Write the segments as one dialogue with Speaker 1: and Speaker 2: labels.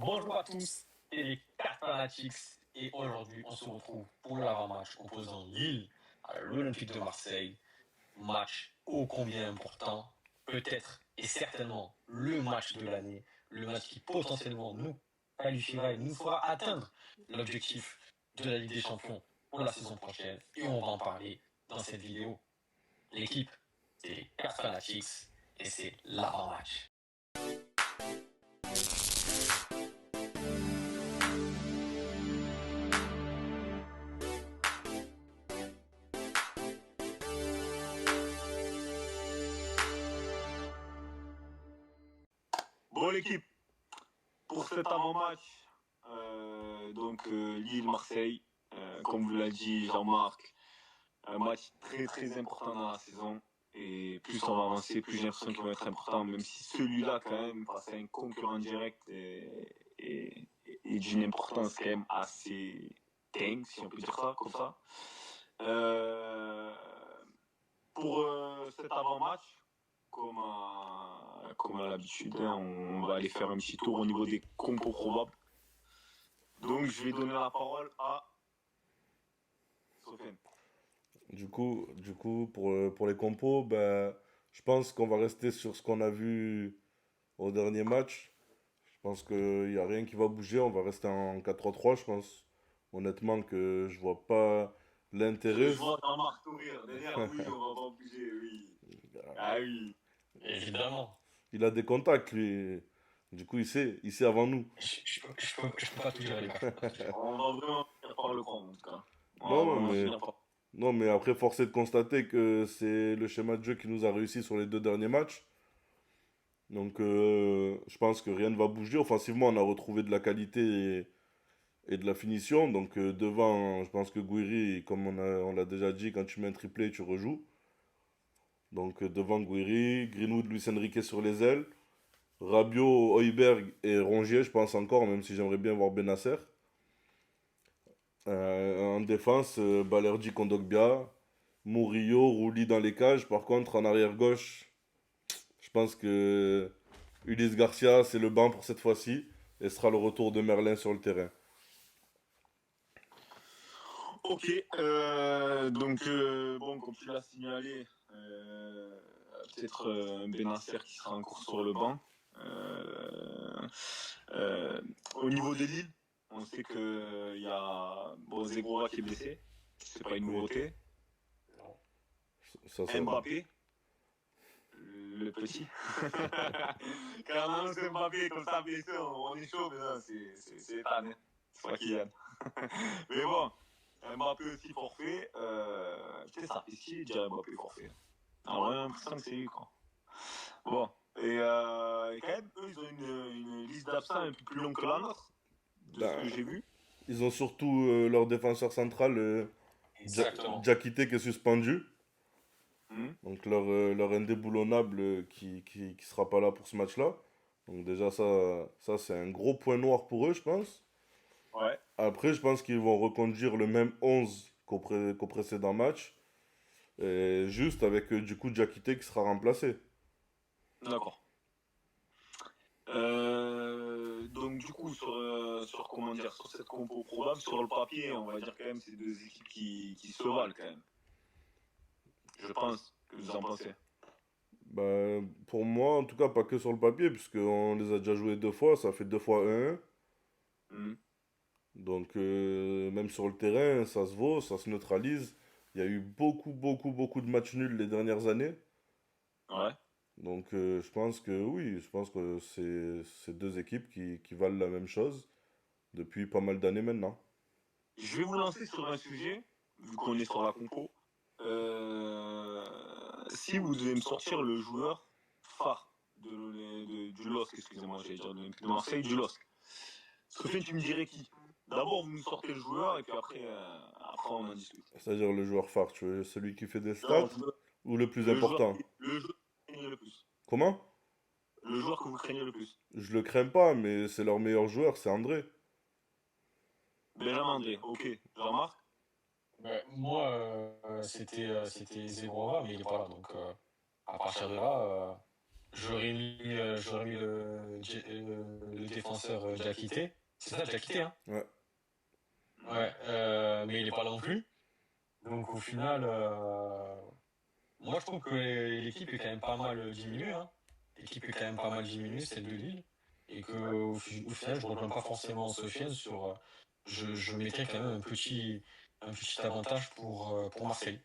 Speaker 1: Bonjour à tous et les 4 Fanatics. Et aujourd'hui, on se retrouve pour l'avant-match opposant Lille à l'Olympique de Marseille. Match ô combien important, peut-être et certainement le match de l'année, le match qui potentiellement nous qualifiera et nous fera atteindre l'objectif de la Ligue des Champions pour la saison prochaine. Et on va en parler dans cette vidéo. L'équipe, c'est les 4 Fanatics et c'est l'avant-match.
Speaker 2: Bon l'équipe, pour cet avant-match, Lille-Marseille, comme vous l'a dit Jean-Marc, un match très très important dans la saison. Et plus on va avancer, plus j'ai l'impression qu'il va être important, même si celui-là quand même, face à un concurrent direct est d'une importance quand même assez dingue, si on peut dire ça, comme ça. Pour cet avant-match, comme à l'habitude, on va aller faire un petit tour au niveau des compos probables. Donc je vais donner la parole à Sofiane.
Speaker 3: Du coup, pour les compos, ben, je pense qu'on va rester sur ce qu'on a vu au dernier match. Je pense qu'il n'y a rien qui va bouger. On va rester en 4-3-3, je pense. Honnêtement, que je vois pas l'intérêt.
Speaker 2: Je vois Jean-Marc sourire derrière, oui, on va pas bouger, oui. Ah oui.
Speaker 1: Évidemment.
Speaker 3: Il a des contacts, lui. Du coup, il sait avant nous.
Speaker 1: Je peux pas tout gérer les gars.
Speaker 2: On va vraiment finir par le prendre en tout cas. On va
Speaker 3: Non,
Speaker 2: vraiment
Speaker 3: mais,
Speaker 2: finir par.
Speaker 3: non, mais après, force est de constater que c'est le schéma de jeu qui nous a réussi sur les deux derniers matchs. Donc, je pense que rien ne va bouger. Offensivement, on a retrouvé de la qualité et de la finition. Donc, devant, je pense que Gouiri, comme on l'a déjà dit, quand tu mets un triplé, tu rejoues. Donc, devant Gouiri, Greenwood, Luis Enrique sur les ailes. Rabiot, Højbjerg et Rongier, je pense encore, même si j'aimerais bien voir Benasser. En défense, Balerdi, Kondogbia, Murillo, Rouli dans les cages. Par contre, en arrière gauche, je pense que Ulysse Garcia, c'est le banc pour cette fois-ci. Et ce sera le retour de Merlin sur le terrain.
Speaker 2: Ok, bon, comme tu l'as signalé, peut-être un Benasser qui sera encore sur le banc. Au niveau des Lille, on sait qu'il y a Zegora qui est blessé, c'est pas une nouveauté.
Speaker 3: Ça.
Speaker 2: Mbappé, le petit. Quand on annonce Mbappé comme ça blessé, on est chaud, mais non, c'est Ethan, hein. C'est pas Kylian. Mais bon, Mbappé aussi forfait. Putain, ça fait chier de dire Mbappé forfait. Alors, on a l'impression que c'est lui, quoi. Bon, et quand même, eux, ils ont une liste d'absents un peu plus longue que la nôtre, de ce
Speaker 3: Ben,
Speaker 2: que j'ai vu.
Speaker 3: ils ont surtout leur défenseur central,
Speaker 1: Exactement.
Speaker 3: Diakité, qui est suspendu.
Speaker 2: Hmm.
Speaker 3: Donc leur indéboulonnable qui sera pas là pour ce match-là. Donc déjà ça c'est un gros point noir pour eux, je pense.
Speaker 2: Ouais,
Speaker 3: Après, je pense qu'ils vont reconduire le même 11 qu'au précédent match. Et juste avec du coup Diakité qui sera remplacé.
Speaker 2: d'accord. Donc du coup sur comment dire sur cette compo probable sur le papier on va dire quand même c'est deux équipes qui se valent quand même. Je pense que vous en pensez.
Speaker 3: Bah, pour moi, en tout cas, pas que sur le papier, puisqu'on les a déjà joués deux fois, ça fait deux fois 1-1.
Speaker 2: Hmm.
Speaker 3: Donc, même sur le terrain, ça se vaut, ça se neutralise. Il y a eu beaucoup de matchs nuls les dernières années.
Speaker 2: Ouais.
Speaker 3: Donc, je pense que oui, je pense que c'est deux équipes qui valent la même chose depuis pas mal d'années maintenant.
Speaker 2: Je vais vous lancer sur un sujet vu qu'on est sur la compo. Si vous devez me sortir le joueur phare du LOSC, excusez-moi, j'allais dire de l'Olympique de Marseille, du LOSC. Sofiane, tu me dirais qui? D'abord, vous me sortez le joueur et puis après on en discute.
Speaker 3: C'est-à-dire le joueur phare, tu veux, celui qui fait des stats
Speaker 2: Non, je veux
Speaker 3: ou le plus
Speaker 2: le joueur,
Speaker 3: important?
Speaker 2: le joueur que vous craignez le plus.
Speaker 3: Comment?
Speaker 2: Le joueur que vous craignez le plus.
Speaker 3: Je le crains pas, mais c'est leur meilleur joueur, c'est André.
Speaker 2: Benjamin André, ok. Jean-Marc?
Speaker 1: Moi, c'était Zegorova, mais il est pas là. Donc, à partir de là, j'aurais mis le défenseur Diakité. C'est ça, Diakité, hein?
Speaker 3: Ouais.
Speaker 1: Ouais, mais il est pas là non plus. Donc au final, moi je trouve que l'équipe est quand même pas mal diminuée, hein. L'équipe est quand même pas mal diminuée, celle de Lille. Et que au final, je ne rejoins pas forcément Sofiane sur. Je mettrais quand même un petit avantage pour Marseille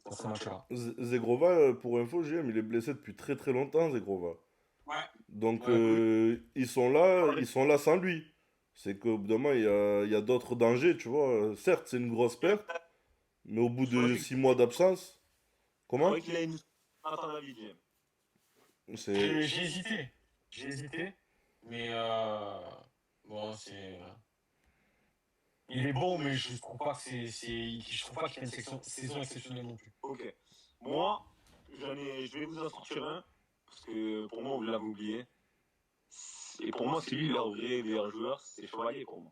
Speaker 1: dans ce match-là.
Speaker 3: Zegrova, pour info, GM, il est blessé depuis très très longtemps, Zegrova.
Speaker 2: Ouais.
Speaker 3: Donc
Speaker 2: Ouais, cool.
Speaker 3: ils sont là sans lui. C'est qu'au bout d'un moment, il y a d'autres dangers, tu vois. Certes, c'est une grosse perte, mais au bout
Speaker 2: Je croyais
Speaker 3: de
Speaker 2: qu'il
Speaker 3: 6 mois d'absence,
Speaker 2: je
Speaker 3: comment?
Speaker 2: croyais qu'il a une Nathan David, j'aime.
Speaker 3: C'est...
Speaker 1: J'ai hésité. J'ai hésité. Mais bon, c'est. Il est bon, mais je trouve pas que je trouve pas qu'il y a une saison exceptionnelle non plus.
Speaker 2: Ok. Moi, je vais vous en sortir un, parce que pour moi, vous l'avez oublié. Et pour moi, c'est lui leur vrai meilleur joueur, c'est Chevalier pour moi.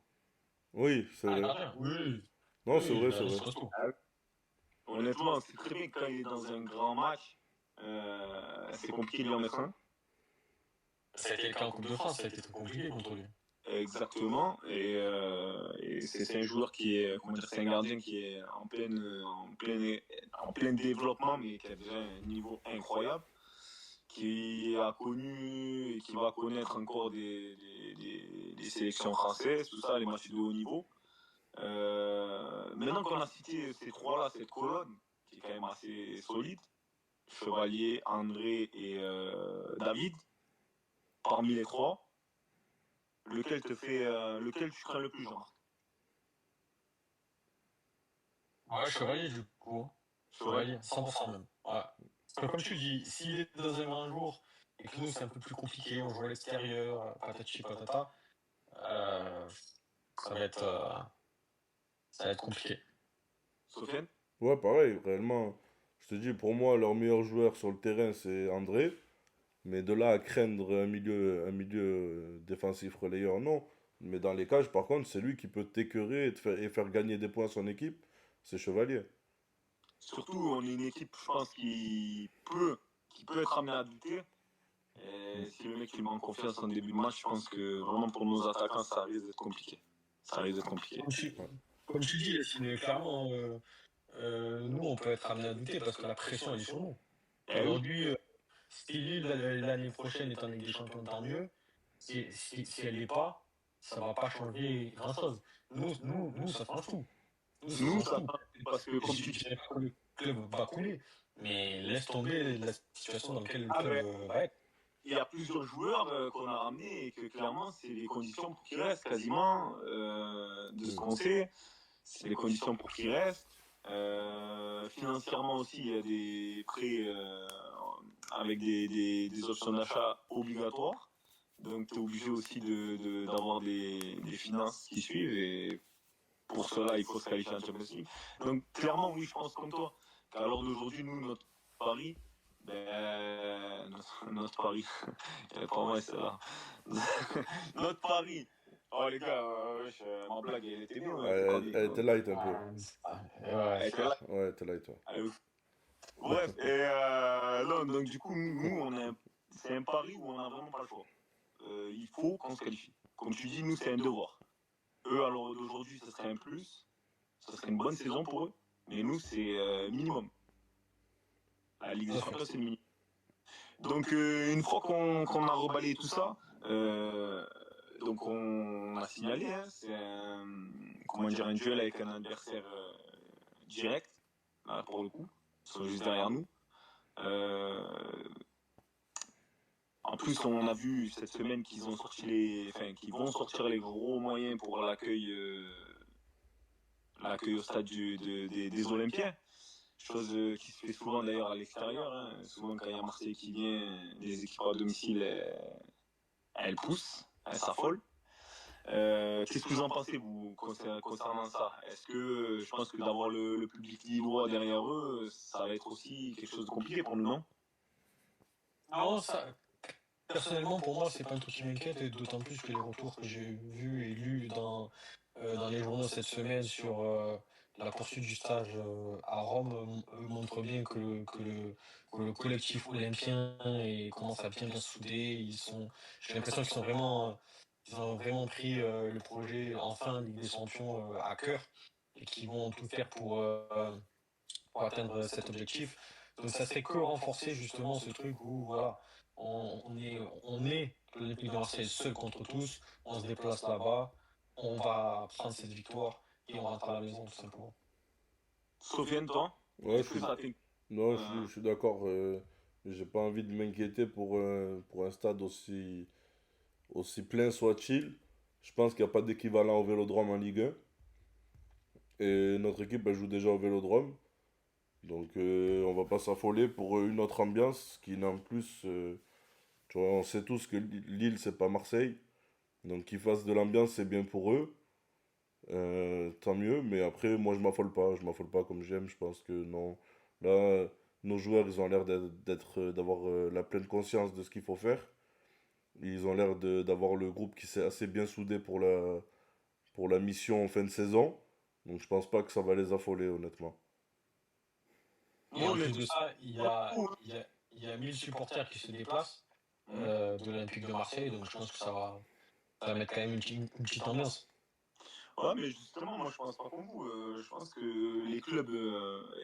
Speaker 3: Oui, c'est
Speaker 1: Ah,
Speaker 3: vrai.
Speaker 1: gardien, oui.
Speaker 3: Non, c'est
Speaker 1: Oui,
Speaker 3: vrai, c'est
Speaker 1: gardien,
Speaker 3: vrai.
Speaker 1: c'est costaud.
Speaker 2: Honnêtement, c'est très bien que quand il est dans un grand match, c'est compliqué de lui en mettre un.
Speaker 1: Ça a été le cas en Coupe de France, ça a été très compliqué contre lui.
Speaker 2: Exactement. Et c'est un joueur qui est, comment dire, c'est un gardien qui est en plein développement, mais qui a déjà un niveau incroyable, qui a connu et qui va connaître encore des sélections françaises, tout ça, les matchs de haut niveau. Maintenant qu'on a cité ces trois-là, cette colonne, qui est quand même assez solide, Chevalier, André et David, parmi les trois, lequel tu crains le plus, genre?
Speaker 1: Ouais, Chevalier du coup.
Speaker 2: Chevalier.
Speaker 1: Chevalier, 100% même. Ouais. Parce que comme tu dis, s'il est dans un grand jour et que nous c'est un peu plus compliqué, on joue à l'extérieur, patati patata, euh, ça va être, euh, ça va être compliqué.
Speaker 2: Sofiane?
Speaker 3: Ouais, pareil, réellement. Je te dis, pour moi, leur meilleur joueur sur le terrain, c'est André. Mais de là à craindre un milieu défensif relayeur, non. Mais dans les cages, par contre, c'est lui qui peut t'écœurer et faire gagner des points à son équipe. C'est Chevalier.
Speaker 2: Surtout, on est une équipe, je pense, qui peut être amenée à douter. Et si le mec il manque confiance en début de match, je pense que vraiment pour nos attaquants, ça risque d'être compliqué. Ça risque d'être compliqué.
Speaker 1: Comme tu,
Speaker 3: Ouais.
Speaker 1: comme tu dis, Yacine, clairement, nous on peut être amené à douter parce que la pression elle est sur nous.
Speaker 2: Eh oui,
Speaker 1: Aujourd'hui, si Lille l'année prochaine est en Ligue des Champions, tant mieux. Si elle l'est pas, ça va pas changer grand-chose. Nous, ça change tout. Nous, ça
Speaker 2: nous,
Speaker 1: change
Speaker 2: ça
Speaker 1: tout.
Speaker 2: parce que comme
Speaker 1: Je
Speaker 2: tu dis,
Speaker 1: dirais pas que le club va couler, mais laisse tomber la situation dans laquelle le
Speaker 2: ah
Speaker 1: club
Speaker 2: ben,
Speaker 1: va être.
Speaker 2: il y a plusieurs joueurs qu'on a ramenés et que clairement, c'est les conditions pour qu'ils restent quasiment, de ce
Speaker 3: Mm.
Speaker 2: qu'on sait. C'est les conditions pour qu'ils restent. Financièrement aussi, il y a des prêts avec des options d'achat obligatoires. Donc, tu es obligé aussi d'avoir des finances qui suivent. Et pour cela, il faut se qualifier en Champions League. Donc, clairement, oui, je pense comme toi. Qu'à l'heure d'aujourd'hui, nous, notre pari, notre pari, pour moi, c'est là. Notre pari. Oh les gars, ma blague, elle était bien, elle était cornée.
Speaker 3: Elle était light un peu.
Speaker 1: Ouais.
Speaker 2: Elle était là.
Speaker 3: Ouais, elle était light, ouais.
Speaker 2: Allez, bref, et non, donc du coup, nous, c'est un pari où on n'a vraiment pas le choix. Il faut qu'on se qualifie. Comme tu dis, nous, c'est un devoir. Eux, alors d'aujourd'hui, ça serait un plus. Ça serait une bonne saison pour eux. Mais nous, c'est minimum. La Ligue des Champions, c'est minimum. Donc, une fois qu'on a reballé tout ça, donc on a signalé, hein, c'est comment dire, un duel avec un adversaire direct, là, pour le coup. Ils sont juste derrière nous. Euh, En plus, on a vu cette semaine qu'ils vont sortir les gros moyens pour l'accueil au stade des Olympiens. Chose qui se fait souvent d'ailleurs à l'extérieur. Hein. Souvent, quand il y a Marseille qui vient, les équipes à domicile, elles poussent, elles s'affolent. Qu'est-ce que vous en pensez, vous, concernant ça? Est-ce que je pense que d'avoir le public lillois derrière eux, ça va être aussi quelque chose de compliqué pour nous, non?
Speaker 1: Non, ça, personnellement, pour moi, c'est pas un truc qui m'inquiète, et d'autant plus que les retours que j'ai vus et lus dans les journaux cette semaine la poursuite du stage à Rome montre bien que le collectif olympien commence à bien se souder. J'ai l'impression ils ont vraiment pris le projet enfin Ligue des Champions à cœur et qu'ils vont tout faire pour atteindre cet objectif. Donc ça serait que renforcer justement ce truc où voilà, on est l'Olympique de Marseille seul contre tous, on se déplace là-bas, on va prendre cette victoire et on rentre à la maison tout simplement.
Speaker 2: Sofiane, toi,
Speaker 3: Ouais,
Speaker 2: est-ce que ça t'inquiète?
Speaker 3: non,
Speaker 2: euh,
Speaker 3: je suis d'accord. J'ai pas envie de m'inquiéter pour un stade aussi plein soit-il. Je pense qu'il n'y a pas d'équivalent au Vélodrome en Ligue 1. Et notre équipe, elle joue déjà au Vélodrome. Donc on va pas s'affoler pour une autre ambiance qui n'en plus... tu vois, on sait tous que Lille, c'est pas Marseille. Donc qu'ils fassent de l'ambiance, c'est bien pour eux. Tant mieux, mais après, moi, je m'affole pas. Je m'affole pas comme j'aime. Je pense que non. Là, nos joueurs, ils ont l'air d'avoir la pleine conscience de ce qu'il faut faire. Ils ont l'air d'avoir le groupe qui s'est assez bien soudé pour la mission en fin de saison. Donc, je pense pas que ça va les affoler, honnêtement.
Speaker 1: Et
Speaker 2: Nous,
Speaker 1: en
Speaker 2: on est
Speaker 1: plus de
Speaker 2: tous
Speaker 1: ça,
Speaker 2: cool.
Speaker 1: il y a 1000 supporters qui se déplacent
Speaker 2: Mhm.
Speaker 1: de l'Olympique de Marseille, donc je pense que ça va mettre quand même une petite ambiance.
Speaker 2: Ouais, mais justement, moi, je pense pas comme vous. Je pense que les clubs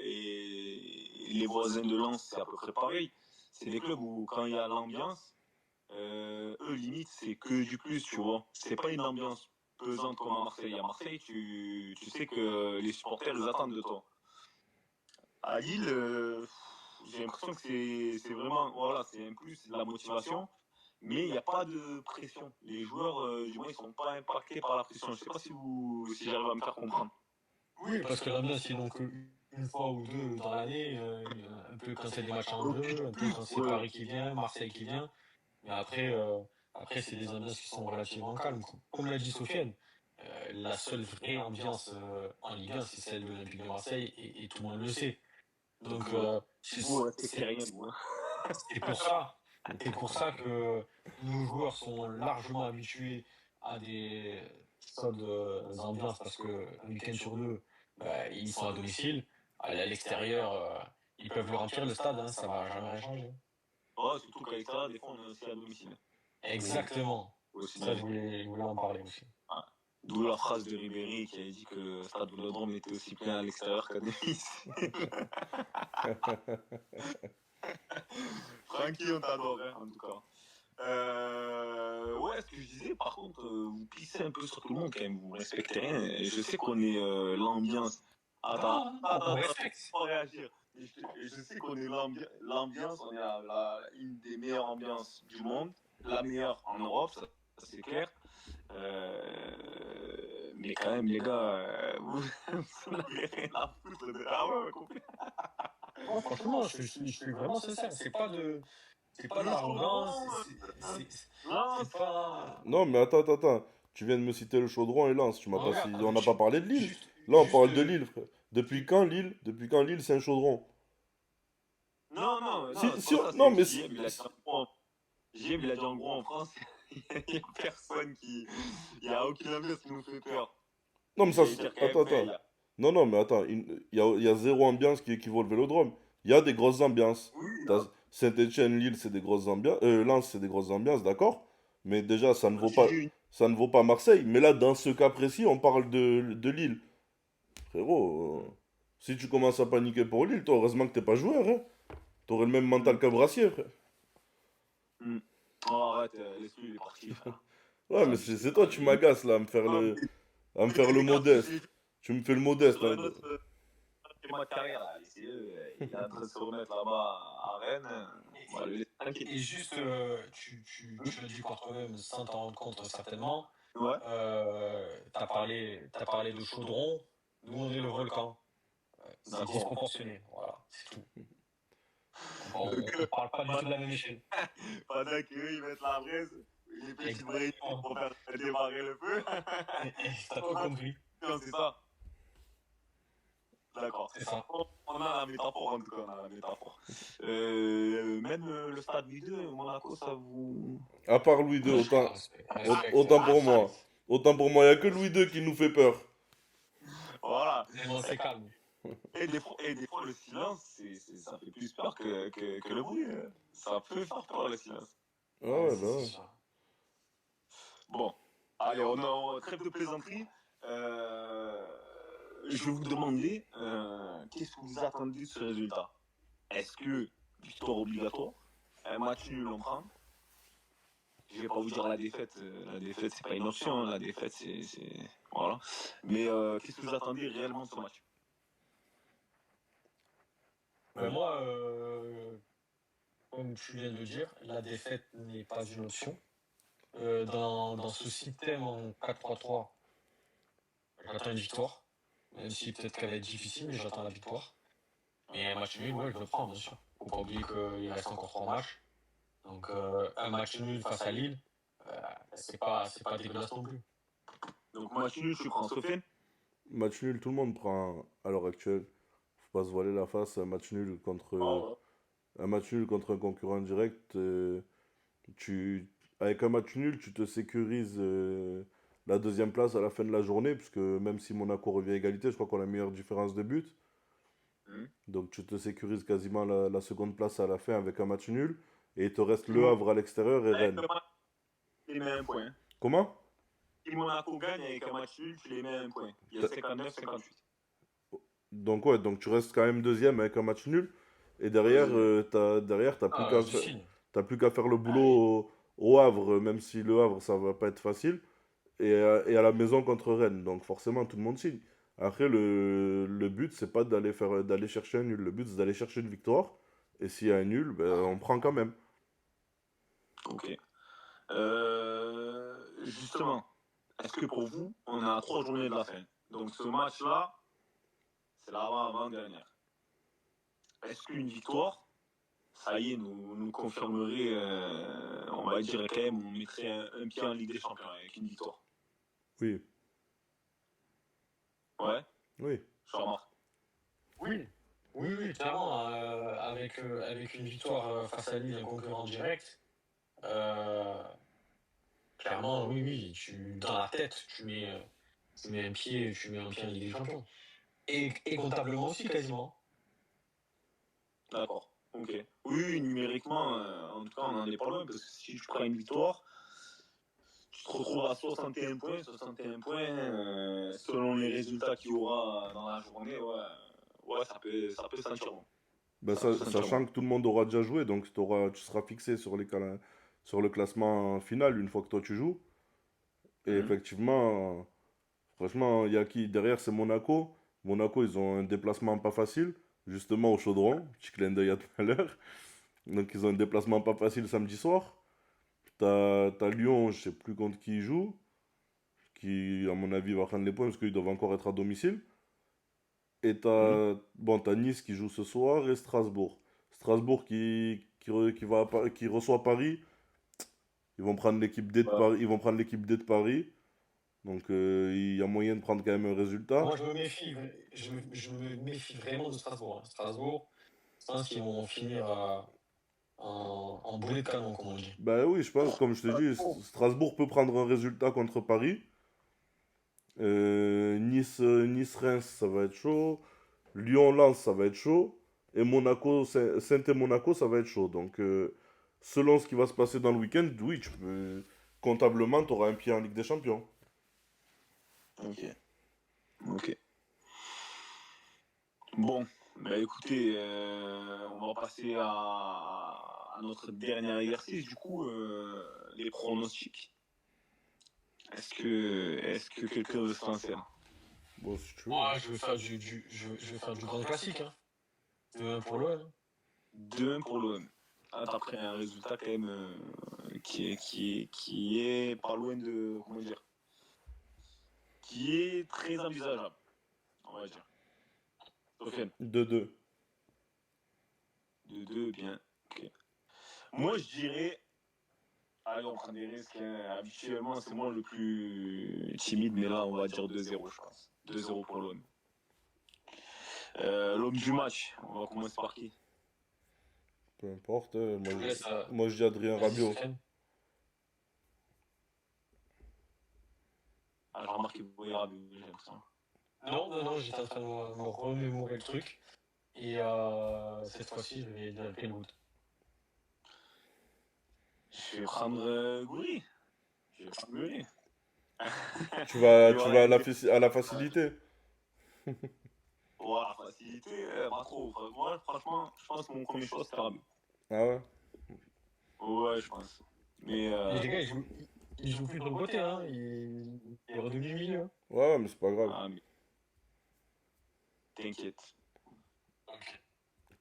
Speaker 2: et les voisins de Lens, c'est à peu près pareil. C'est des clubs où, quand il y a l'ambiance, eux, limite, c'est que du plus, tu vois. C'est pas une ambiance pesante comme à Marseille. À Marseille, tu sais que les supporters, ils attendent de toi. À Lille, j'ai l'impression que c'est vraiment, voilà, c'est un plus, c'est de la motivation, mais il n'y a pas de pression. Les joueurs, du moins, ils sont pas impactés par la pression. Je sais pas si j'arrive à me faire comprendre.
Speaker 1: Oui, parce que l'ambiance, c'est donc une fois ou deux dans l'année, un peu quand c'est des matchs en jeu, un peu quand c'est
Speaker 2: Ouais.
Speaker 1: Paris qui vient, Marseille qui vient. Mais après c'est des ambiances qui sont relativement calmes. Comme l'a dit Sofiane, la seule vraie ambiance en Ligue 1, c'est celle de l'Olympique de Marseille et tout le monde le sait.
Speaker 2: Donc,
Speaker 1: Donc
Speaker 2: vous respectez rien, vous. Hein.
Speaker 1: c'est pour ça, c'est pour ça que nos joueurs sont largement habitués à des soldes ambiances parce que un week-end sur deux, bah, ils sont à domicile. À l'extérieur, ils peuvent le remplir le stade, hein, ça va jamais rien changer.
Speaker 2: Oh, surtout qu'à l'extérieur, des fois, on est aussi à domicile.
Speaker 1: Exactement.
Speaker 2: Faut aussi
Speaker 1: Ça,
Speaker 2: bien.
Speaker 1: je voulais en parler aussi.
Speaker 2: Ah. D'où la phrase de Ribéry qui avait dit que le stade Vélodrome était aussi plein à l'extérieur qu'à domicile. Francky, on t'adore, hein, en tout cas. Ouais, ce que je disais, par contre, vous pissez un peu sur tout le monde quand même, vous respectez rien. Et je sais qu'on est l'ambiance. Attends,
Speaker 1: Non, on
Speaker 2: attends,
Speaker 1: respecte.
Speaker 2: faut réagir. Je sais qu'on est l'ambiance, on est une des meilleures ambiances du monde, la meilleure en Europe, ça c'est clair. Mais quand même, les gars, vous n'avez rien à foutre de. Ah ouais, compris.
Speaker 1: Non, franchement, je suis vraiment sincère. C'est pas de l'arrogance.
Speaker 2: Non,
Speaker 1: C'est pas.
Speaker 3: Non, mais attends, attends, attends. Tu viens de me citer le Chaudron et Lens. On
Speaker 1: Regarde,
Speaker 3: n'a pas parlé de Lille.
Speaker 1: juste,
Speaker 3: Là, on
Speaker 1: juste,
Speaker 3: parle de Lille, frère. Depuis quand Lille, c'est un Chaudron?
Speaker 2: non, non, non,
Speaker 3: Si,
Speaker 2: c'est
Speaker 3: si,
Speaker 2: pas ça,
Speaker 3: non,
Speaker 2: c'est
Speaker 3: mais
Speaker 2: JM, il a dit en gros. JM, il a dit en gros en France, il n'y a personne qui. Il n'y a aucune ambiance qui nous fait peur.
Speaker 3: non, mais ça,
Speaker 2: J'allais dire quand même,
Speaker 3: attends,
Speaker 2: ouais,
Speaker 3: attends. Non, non, mais attends. Il y a zéro ambiance qui équivaut le Vélodrome. Il y a des grosses ambiances.
Speaker 2: Oui,
Speaker 3: Saint-Etienne, Lille, c'est des grosses ambiances. Lens, c'est des grosses ambiances, d'accord. Mais déjà, ça ne vaut
Speaker 2: j'ai
Speaker 3: pas,
Speaker 2: dit une.
Speaker 3: ça ne vaut pas Marseille. Mais là, dans ce cas précis, on parle de Lille. Frérot, si tu commences à paniquer pour Lille, toi, heureusement que t'es pas joueur, hein. T'aurais le même mental qu'un brassier, frère.
Speaker 2: Hmm. Oh, arrête, laisse-lui, il est parti, frère.
Speaker 3: Ouais, mais
Speaker 2: S'abuse
Speaker 3: c'est
Speaker 2: pas.
Speaker 3: toi, tu m'agaces là,
Speaker 2: Non,
Speaker 3: à me
Speaker 2: mais
Speaker 3: faire le
Speaker 2: les gars,
Speaker 3: modeste. Tu me fais le modeste,
Speaker 2: sur
Speaker 3: hein.
Speaker 2: un autre schéma de carrière, là, il est en train de se remettre là-bas à Rennes. On va le laisser tranquille.
Speaker 1: Et juste, tu l'as dit par toi-même sans t'en rendre compte certainement.
Speaker 2: Ouais,
Speaker 1: T'as parlé de chaudron. Nous, on est le volcan. C'est
Speaker 2: d'accord.
Speaker 1: disproportionné. Voilà, c'est tout.
Speaker 2: Donc,
Speaker 1: On parle pas du tout de la même échelle.
Speaker 2: pendant qu'eux, ils mettent la braise, les petites braises
Speaker 1: Exactement.
Speaker 2: pour faire démarrer le feu.
Speaker 1: T'as tout compris.
Speaker 2: Non, c'est ça. D'accord.
Speaker 1: C'est ça.
Speaker 2: On a la métaphore, en tout cas, on a la métaphore. Même le stade Ligue 2, Monaco, ça vous.
Speaker 3: À part Louis II, autant,
Speaker 1: Respect.
Speaker 3: autant pour moi. Autant pour moi, il n'y a que Louis II qui nous fait peur.
Speaker 2: Voilà, voilà.
Speaker 1: Tellement c'est calme.
Speaker 2: Et des fois, le silence, ça fait plus peur que le bruit. Ça peut faire peur, le silence.
Speaker 3: Ah
Speaker 1: Ouais,
Speaker 3: ouais,
Speaker 1: ça,
Speaker 3: bah
Speaker 1: c'est
Speaker 3: ouais.
Speaker 1: sûr.
Speaker 2: Bon, allez, trêve de plaisanterie. Euh, je vais vous demander, qu'est-ce que vous attendez de ce résultat? Est-ce que victoire obligatoire? Un match nul, on prend? Je vais pas vous dire la défaite. La défaite, c'est pas une option. La défaite, voilà. Mais qu'est-ce que vous attendez réellement de ce match?
Speaker 1: Moi, comme tu viens de le dire, la défaite n'est pas une option. Dans ce système en 4-3-3, j'attends une victoire. Même si peut-être qu'elle va être difficile, mais j'attends la victoire. Mais un match nul, ouais, je le prends, bien sûr. Faut pas oublier qu'il reste encore 3 matchs. Donc un match nul face à Lille, c'est pas dégueulasse non plus.
Speaker 2: Donc match nul, tu prends Sofiane?
Speaker 3: Match nul, tout le monde prend à l'heure actuelle. Faut pas se voiler la face.
Speaker 2: Ah ouais.
Speaker 3: Un match nul contre un concurrent direct. Tu, avec un match nul, tu te sécurises la deuxième place à la fin de la journée, puisque même si Monaco revient à égalité, je crois qu'on a la meilleure différence de but.
Speaker 2: Hmm.
Speaker 3: Donc tu te sécurises quasiment la seconde place à la fin avec un match nul. Et il te reste
Speaker 2: Si
Speaker 3: Le
Speaker 2: Monaco
Speaker 3: Havre à l'extérieur et
Speaker 2: avec
Speaker 3: Rennes.
Speaker 2: un match, tu les mets un point.
Speaker 3: Comment?
Speaker 2: Si Monaco gagne avec un match nul, tu les mets un point. Il y a
Speaker 3: T'as-
Speaker 2: 59-58.
Speaker 3: Donc ouais, donc tu restes quand même deuxième avec un match nul. Et derrière,
Speaker 2: Oui, oui.
Speaker 3: t'as plus
Speaker 1: Ah,
Speaker 3: qu'à
Speaker 1: je signe.
Speaker 3: t'as plus qu'à faire le
Speaker 1: Ah
Speaker 3: boulot
Speaker 1: oui.
Speaker 3: au Havre, même si Le Havre, ça va pas être facile. Et à la maison contre Rennes. Donc forcément, tout le monde signe. Après, le but, c'est pas d'aller chercher un nul. Le but, c'est d'aller chercher une victoire. Et s'il y a un nul, ben, on prend quand même.
Speaker 2: Ok. Justement, est-ce que pour vous, on a 3 journées de la fin? Donc ce match-là, c'est l'avant-avant-dernière. Est-ce qu'une victoire, ça y est, nous confirmerait, on va dire quand même, on mettrait un pied en Ligue des Champions avec une victoire?
Speaker 3: Oui,
Speaker 2: Ouais,
Speaker 3: oui.
Speaker 2: je remarque.
Speaker 1: Oui, oui, oui, clairement, avec une victoire face à Lille, un concurrent direct, euh, clairement, oui, oui, dans la tête, tu mets un pied en Ligue des Champions. Et comptablement aussi, quasiment.
Speaker 2: D'accord. Ok. Oui, numériquement, en tout cas, on n'en est pas loin, parce que si tu prends une victoire, tu te retrouves à 61 points. 61 points, selon les résultats qu'il y aura dans la journée, ouais, ouais, ça peut sentir bon.
Speaker 3: Ben,
Speaker 2: Ça peut sentir bon.
Speaker 3: sachant que tout le monde aura déjà joué, donc tu seras fixé sur le classement final une fois que toi tu joues. Et
Speaker 2: Mhm.
Speaker 3: effectivement, franchement, il y a qui? Derrière, c'est Monaco. Monaco, ils ont un déplacement pas facile, justement au Chaudron. Petit clin d'œil à tout à l'heure. Donc, ils ont un déplacement pas facile samedi soir. T'as Lyon, je sais plus contre qui ils jouent, qui, à mon avis, va prendre les points parce qu'ils doivent encore être à domicile. Et
Speaker 2: Mhm.
Speaker 3: t'as Nice qui joue ce soir et Strasbourg. Strasbourg qui reçoit Paris. Ils vont prendre l'équipe D de
Speaker 2: Ouais.
Speaker 3: Paris. Ils vont prendre l'équipe D de Paris. Donc, il y a moyen de prendre quand même un résultat.
Speaker 1: Moi, je me méfie vraiment de Strasbourg, hein. Strasbourg, je pense qu'ils vont finir en boulet de canon, comme on dit.
Speaker 3: Bah oui, je pense, comme je te dis, Strasbourg peut prendre un résultat contre Paris. Nice-Reims, ça va être chaud. Lyon-Lens, ça va être chaud. Et Saint et Monaco, ça va être chaud. Donc, selon ce qui va se passer dans le week-end, oui, comptablement, tu auras un pied en Ligue des Champions.
Speaker 2: Ok. Ok. Bon, bah écoutez, on va passer à notre dernier exercice, du coup, les pronostics. Est-ce que quelqu'un veut se lancer là?
Speaker 3: Bon, si tu veux.
Speaker 1: Ah, je vais faire du grand classique, hein. 2-1 pour l'OM.
Speaker 2: 2-1 pour l'OM. Ah, t'as pris un résultat quand même qui est pas loin de, comment dire, qui est très envisageable, on va dire. Sofiane,
Speaker 3: 2-2.
Speaker 2: 2-2, bien. Ok. Moi, je dirais, allez, on prend des risques, hein. Habituellement, c'est moi le plus timide, mais là, on va dire 2-0, je pense. 2-0 pour l'OM. L'homme du match, on va commencer par qui?
Speaker 3: Peu importe.
Speaker 1: Je vous laisse.
Speaker 3: Moi, je dis Adrien
Speaker 1: Vas-y,
Speaker 3: Rabiot.
Speaker 1: Sofiane.
Speaker 2: Ah, j'ai remarqué Boyard, j'ai l'impression.
Speaker 1: Non, j'étais en train de me remémorer le truc. Et cette fois-ci, je vais dire Greenwood.
Speaker 2: Je vais prendre Gouiri. Je vais prendre Gouiri.
Speaker 3: Tu vas,
Speaker 2: Il y
Speaker 3: tu
Speaker 2: aura
Speaker 3: vas à
Speaker 2: une
Speaker 3: à la facilité.
Speaker 2: la facilité, pas trop. Moi, franchement, je pense que mon premier choix, c'était Rabiot.
Speaker 3: Ah ouais?
Speaker 2: Ouais, je pense. Mais,
Speaker 1: Et les gars, ils jouent plus de l'autre côté, hein. Il est redevenu milieu.
Speaker 3: Ouais, mais c'est pas grave.
Speaker 2: mais t'inquiète.
Speaker 1: Ok.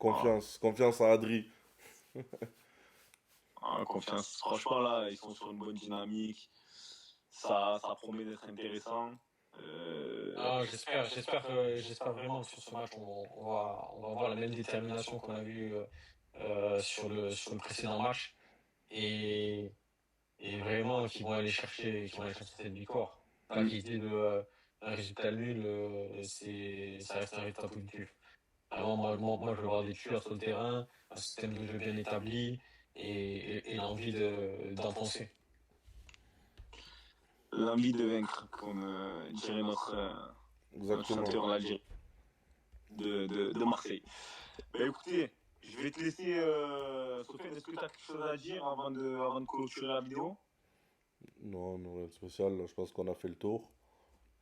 Speaker 2: Voilà.
Speaker 3: Confiance à Adri.
Speaker 2: Confiance. Franchement, là, ils sont sur une bonne dynamique. Ça promet d'être intéressant.
Speaker 1: Ah, j'espère vraiment que sur ce match, on va avoir la même détermination qu'on a vue sur le précédent match. Et, et vraiment, qu'ils vont aller chercher cette victoire. Pas qu'ils disent un résultat nul, ça reste un résultat positif. Vraiment, moi, je veux voir des tueurs sur le terrain, un système de jeu bien établi et l'envie d'enfoncer.
Speaker 2: L'envie de vaincre, comme dirait notre
Speaker 3: Exactement.
Speaker 2: chanteur en Algérie de Marseille. Bah écoutez, je vais te laisser, Sofiane, est-ce que tu as quelque chose à dire avant de clôturer la vidéo?
Speaker 3: Non, non, rien de spécial. Là, je pense qu'on a fait le tour.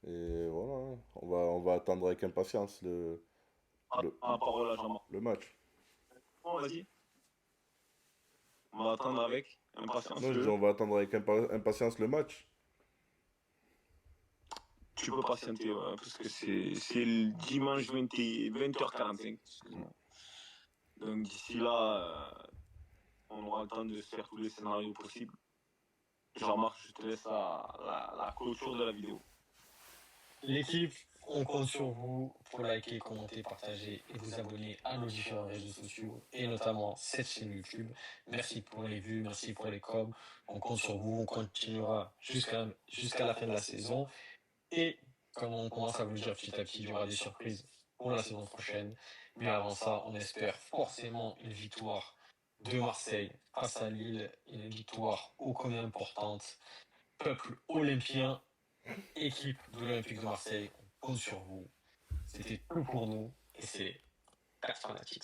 Speaker 3: Et voilà, hein. On va attendre avec impatience le,
Speaker 2: La parole à Jean-Marc.
Speaker 3: le match.
Speaker 2: Bon, vas-y. On va attendre avec impatience
Speaker 3: Non, je dis on va attendre avec impatience le match.
Speaker 2: Tu peux patienter, ouais, parce que c'est le dimanche 20h45. Excuse-moi. Donc d'ici là, on aura le temps de faire tous les scénarios possibles. Jean-Marc, je te laisse la clôture de la vidéo.
Speaker 1: L'équipe, on compte sur vous pour liker, commenter, partager et vous abonner à nos différents réseaux sociaux et notamment cette chaîne YouTube. Merci pour les vues, merci pour les coms. On compte sur vous, on continuera jusqu'à la fin de la saison. Et comme on commence à vous le dire petit à petit, il y aura des surprises pour la saison prochaine. Mais avant ça, on espère forcément une victoire de Marseille face à Lille, une victoire ô combien importante. Peuple olympien, équipe de l'Olympique de Marseille, on compte sur vous. C'était tout pour nous et c'est 4 Fanatics.